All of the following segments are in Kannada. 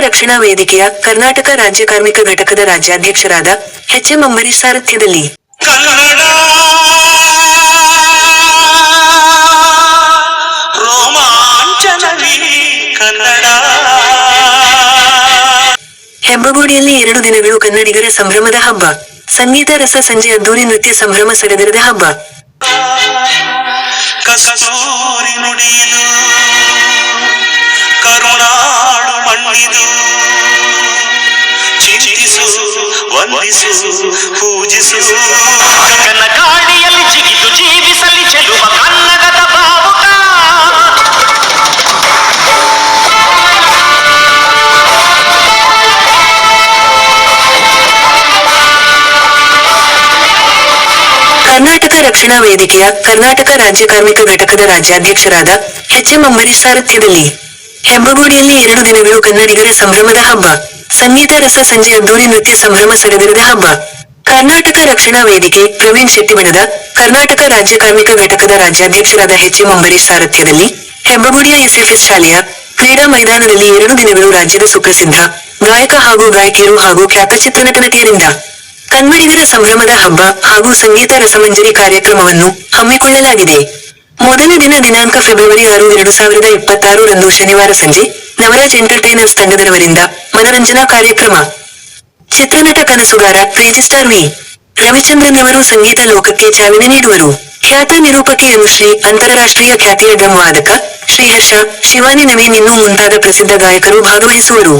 ರಕ್ಷಣಾ ವೇದಿಕೆಯ ಕರ್ನಾಟಕ ರಾಜ್ಯ ಕಾರ್ಮಿಕ ಘಟಕದ ರಾಜ್ಯಾಧ್ಯಕ್ಷರಾದ ಎಚ್.ಎಂ. ಅಂಬರೀಶ್ ಸಾರಥ್ಯದಲ್ಲಿ ಹೆಬ್ಬಗೋಡಿಯಲ್ಲಿ 2 ದಿನಗಳು ಕನ್ನಡಿಗರ ಸಂಭ್ರಮದ ಹಬ್ಬ. ಸಂಗೀತ ರಸ ಸಂಜೆ ಅದ್ದೂರಿ ನೃತ್ಯ ಸಂಭ್ರಮ ಸಡಗರದ ಹಬ್ಬ. ಕಸ್ತೂರಿ ನುಡಿದು ಕರುಣಾಳು ಮಣ್ಣಿದು ಚಿಂತಿಸು ವಂದಿಸು ಪೂಜಿಸು ಕನಕಾಡಿಯಲ್ಲಿ ಜಿಗಿದು ಜೀವಿಸಲಿ ಚೆಲುವ ಕನ್ನಡದ ಭಾವುಕ. ಕರ್ನಾಟಕ ರಕ್ಷಣಾ ವೇದಿಕೆಯ ಕರ್ನಾಟಕ ರಾಜ್ಯ ಕಾರ್ಮಿಕ ಘಟಕದ ರಾಜ್ಯಾಧ್ಯಕ್ಷರಾದ ಎಚ್.ಎಂ. ಅಂಬರೀಶ್ ಸಾರಥ್ಯದಲ್ಲಿ ಹೆಬ್ಬಗೋಡಿಯಲ್ಲಿ 2 ದಿನಗಳು ಕನ್ನಡಿಗರ ಸಂಭ್ರಮದ ಹಬ್ಬ. ಸಂಗೀತ ರಸ ಸಂಜೆ ಅದ್ದೂರಿ ನೃತ್ಯ ಸಂಭ್ರಮ ಸಡಗರದ ಹಬ್ಬ. ಕರ್ನಾಟಕ ರಕ್ಷಣಾ ವೇದಿಕೆ ಪ್ರವೀಣ್ ಶೆಟ್ಟಿಬಣದ ಕರ್ನಾಟಕ ರಾಜ್ಯ ಕಾರ್ಮಿಕ ಘಟಕದ ರಾಜ್ಯಾಧ್ಯಕ್ಷರಾದ ಎಚ್.ಎಂ. ಅಂಬರೀಶ್ ಸಾರಥ್ಯದಲ್ಲಿ ಹೆಬ್ಬಗೋಡಿಯ ಎಸ್ಎಫ್ಎಸ್ ಶಾಲೆಯ ಕ್ರೀಡಾ ಮೈದಾನದಲ್ಲಿ 2 ದಿನಗಳು ರಾಜ್ಯದ ಸುಪ್ರಸಿದ್ಧ ಗಾಯಕ ಹಾಗೂ ಗಾಯಕಿಯರು ಹಾಗೂ ಖ್ಯಾತ ಚಿತ್ರನಟ ನಟಿಯರಿಂದ ಕನ್ನಡಿಗರ ಸಂಭ್ರಮದ ಹಬ್ಬ ಹಾಗೂ ಸಂಗೀತ ರಸಮಂಜರಿ ಕಾರ್ಯಕ್ರಮವನ್ನು ಹಮ್ಮಿಕೊಳ್ಳಲಾಗಿದೆ. ಮೊದಲ ದಿನ ದಿನಾಂಕ ಫೆಬ್ರವರಿ 6, 2026 ರಂದು ಶನಿವಾರ ಸಂಜೆ ನವರಾಜ್ ಎಂಟರ್ಟೈನರ್ಸ್ ತಂಡದವರಿಂದ ಮನರಂಜನಾ ಕಾರ್ಯಕ್ರಮ. ಚಿತ್ರನಟ ಕನಸುಗಾರ ರಿಜಿಸ್ಟಾರ್ ವಿ. ರವಿಚಂದ್ರನ್ ಅವರು ಸಂಗೀತ ಲೋಕಕ್ಕೆ ಚಾಲನೆ ನೀಡುವರು. ಖ್ಯಾತ ನಿರೂಪಕಿ ಅನುಶ್ರೀ, ಅಂತಾರಾಷ್ಟ್ರೀಯ ಖ್ಯಾತಿಯ ಡ್ರಮ್ ವಾದಕ ಶ್ರೀಹರ್ಷ, ಶಿವಾನಿ ನವೀನ್ ಇನ್ನೂ ಮುಂತಾದ ಪ್ರಸಿದ್ಧ ಗಾಯಕರು ಭಾಗವಹಿಸುವರು.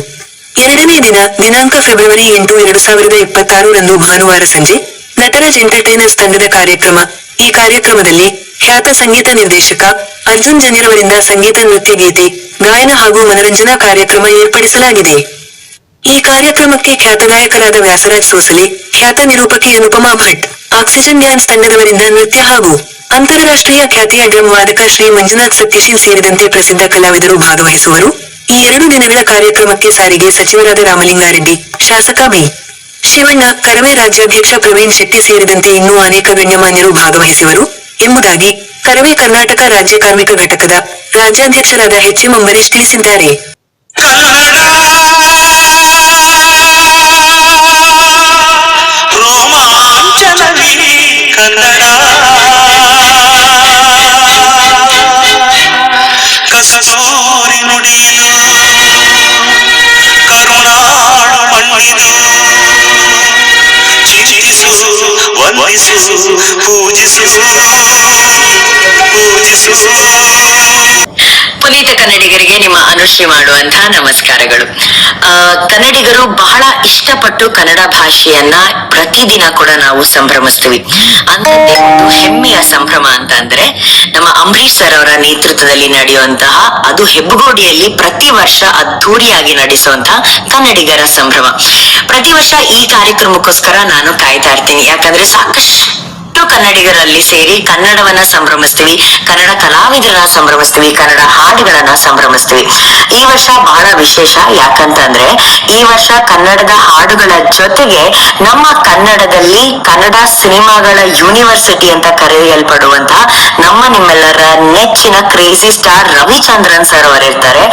ಎರಡನೇ ದಿನ ದಿನಾಂಕ ಫೆಬ್ರವರಿ 8, 2026 ರಂದು ಭಾನುವಾರ ಸಂಜೆ ನಟರಾಜ್ ಎಂಟರ್ಟೈನರ್ಸ್ ತಂಡದ ಕಾರ್ಯಕ್ರಮ. ಈ ಕಾರ್ಯಕ್ರಮದಲ್ಲಿ ಖ್ಯಾತ ಸಂಗೀತ ನಿರ್ದೇಶಕ ಅರ್ಜುನ್ ಜನ್ಯರವರಿಂದ ಸಂಗೀತ, ನೃತ್ಯ, ಗೀತೆ, ಗಾಯನ ಹಾಗೂ ಮನರಂಜನಾ ಕಾರ್ಯಕ್ರಮ ಏರ್ಪಡಿಸಲಾಗಿದೆ. ಈ ಕಾರ್ಯಕ್ರಮಕ್ಕೆ ಖ್ಯಾತ ಗಾಯಕರಾದ ವ್ಯಾಸರಾಜ್ ಸೋಸಲೆ, ಖ್ಯಾತ ನಿರೂಪಕಿ ಅನುಪಮಾ ಭಟ್, ಆಕ್ಸಿಜನ್ ಡ್ಯಾನ್ಸ್ ತಂಡದವರಿಂದ ನೃತ್ಯ ಹಾಗೂ ಅಂತಾರಾಷ್ಟ್ರೀಯ ಖ್ಯಾತಿಯ ಡ್ರಮ್ ವಾದಕ ಶ್ರೀ ಮಂಜುನಾಥ್ ಸತ್ಯಶೀಲ್ ಸೇರಿದಂತೆ ಪ್ರಸಿದ್ಧ ಕಲಾವಿದರು ಭಾಗವಹಿಸುವರು. ಈ 2 ದಿನಗಳ ಕಾರ್ಯಕ್ರಮಕ್ಕೆ ಸಾರಿಗೆ ಸಚಿವರಾದ ರಾಮಲಿಂಗಾರೆಡ್ಡಿ, ಶಾಸಕ ಬಿ. ಶಿವಣ್ಣ, ಕರವೇ ರಾಜ್ಯಾಧ್ಯಕ್ಷ ಪ್ರವೀಣ್ ಶೆಟ್ಟಿ ಸೇರಿದಂತೆ ಇನ್ನೂ ಅನೇಕ ಗಣ್ಯಮಾನ್ಯರು ಭಾಗವಹಿಸುವರು ಎಂಬುದಾಗಿ ಕರವೇ ಕರ್ನಾಟಕ ರಾಜ್ಯ ಕಾರ್ಮಿಕ ಘಟಕದ ರಾಜ್ಯಾಧ್ಯಕ್ಷರಾದ ಎಚ್.ಎಂ. ಅಂಬರೀಶ್ ತಿಳಿಸಿದ್ದಾರೆ. ಕಸ್ತೂರಿ ನುಡಿದು ಕರುಣಾಳು ಮಣ್ಣಿದು ಚಿಂತಿಸು ವಂದಿಸು ಪೂಜಿಸು ಪೂಜಿಸು. ಪುನೀತ ಕನ್ನಡಿಗರಿಗೆ ನಿಮ್ಮ ಅನುಶ್ರೀ ಮಾಡುವಂತಹ ನಮಸ್ಕಾರಗಳು. ಕನ್ನಡಿಗರು ಬಹಳ ಇಷ್ಟಪಟ್ಟು ಕನ್ನಡ ಭಾಷೆಯನ್ನ ಪ್ರತಿದಿನ ಕೂಡ ನಾವು ಸಂಭ್ರಮಿಸ್ತೀವಿ. ಅಂತದ್ದೇ ಒಂದು ಹೆಮ್ಮೆಯ ಸಂಭ್ರಮ ಅಂತ ಅಂದ್ರೆ ನಮ್ಮ ಅಂಬರೀಶ್ ಸರ್ ಅವರ ನೇತೃತ್ವದಲ್ಲಿ ನಡೆಯುವಂತಹ, ಅದು ಹೆಬ್ಬಗೋಡಿಯಲ್ಲಿ ಪ್ರತಿ ವರ್ಷ ಅದ್ಧೂರಿಯಾಗಿ ನಡೆಸುವಂತಹ ಕನ್ನಡಿಗರ ಸಂಭ್ರಮ. ಪ್ರತಿ ವರ್ಷ ಈ ಕಾರ್ಯಕ್ರಮಕ್ಕೋಸ್ಕರ ನಾನು ಕಾಯ್ತಾ ಇರ್ತೀನಿ. ಯಾಕಂದ್ರೆ ಸಾಕಷ್ಟು ಕನ್ನಡಿಗರಲ್ಲಿ ಸೇರಿ ಕನ್ನಡವನ್ನ ಸಂಭ್ರಮಿಸ್ತೀವಿ, ಕನ್ನಡ ಕಲಾವಿದರನ್ನ ಸಂಭ್ರಮಿಸ್ತೀವಿ, ಕನ್ನಡ ಹಾಡುಗಳನ್ನ ಸಂಭ್ರಮಿಸ್ತೀವಿ. ಈ ವರ್ಷ ಬಹಳ ವಿಶೇಷ. ಯಾಕಂತಂದ್ರೆ ಈ ವರ್ಷ ಕನ್ನಡದ ಹಾಡುಗಳ ಜೊತೆಗೆ ನಮ್ಮ ಕನ್ನಡದಲ್ಲಿ ಕನ್ನಡ ಸಿನಿಮಾಗಳ ಯೂನಿವರ್ಸಿಟಿ ಅಂತ ಕರೆಯಲ್ಪಡುವಂತಹ ನಮ್ಮ ನಿಮ್ಮೆಲ್ಲರ ನೆಚ್ಚಿನ ಕ್ರೇಜಿ ಸ್ಟಾರ್ ರವಿಚಂದ್ರನ್ ಸರ್ ಅವರಿರ್ತಾರೆ.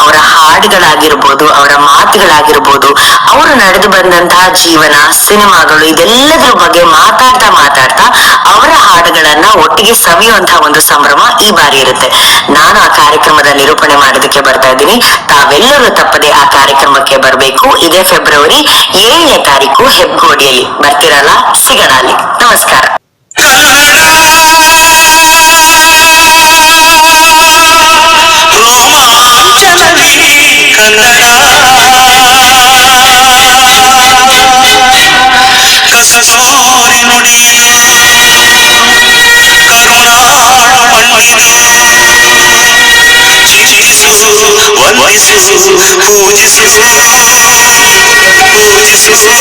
ಅವರ ಹಾಡುಗಳಾಗಿರ್ಬೋದು, ಅವರ ಮಾತುಗಳಾಗಿರ್ಬೋದು, ಅವರು ನಡೆದು ಬಂದಂತಹ ಜೀವನ, ಸಿನಿಮಾಗಳು, ಇದೆಲ್ಲದ್ರ ಬಗ್ಗೆ ಮಾತಾಡ್ತಾ ಅವರ ಹಾಡುಗಳನ್ನ ಒಟ್ಟಿಗೆ ಸವಿಯುವಂತಹ ಒಂದು ಸಂಭ್ರಮ ಈ ಬಾರಿ ಇರುತ್ತೆ. ನಾನು ಆ ಕಾರ್ಯಕ್ರಮದ ನಿರೂಪಣೆ ಮಾಡೋದಕ್ಕೆ ಬರ್ತಾ ಇದ್ದೀನಿ. ತಾವೆಲ್ಲರೂ ತಪ್ಪದೆ ಆ ಕಾರ್ಯಕ್ರಮಕ್ಕೆ ಬರಬೇಕು. ಇದೇ ಫೆಬ್ರವರಿ 7ನೇ ತಾರೀಕು ಹೆಬ್ಬಗೋಡಿಯಲ್ಲಿ. ಬರ್ತಿರಲ್ಲ? ಸಿಗೋಣ ಅಲ್ಲಿ. ನಮಸ್ಕಾರ. ಕಸ್ತೂರಿ ನುಡಿದು ಕರುಣಾಳು ಮಣ್ಣಿದು ಚಿಂತಿಸು ವಂದಿಸು ಪೂಜಿಸು ಪೂಜಿಸು.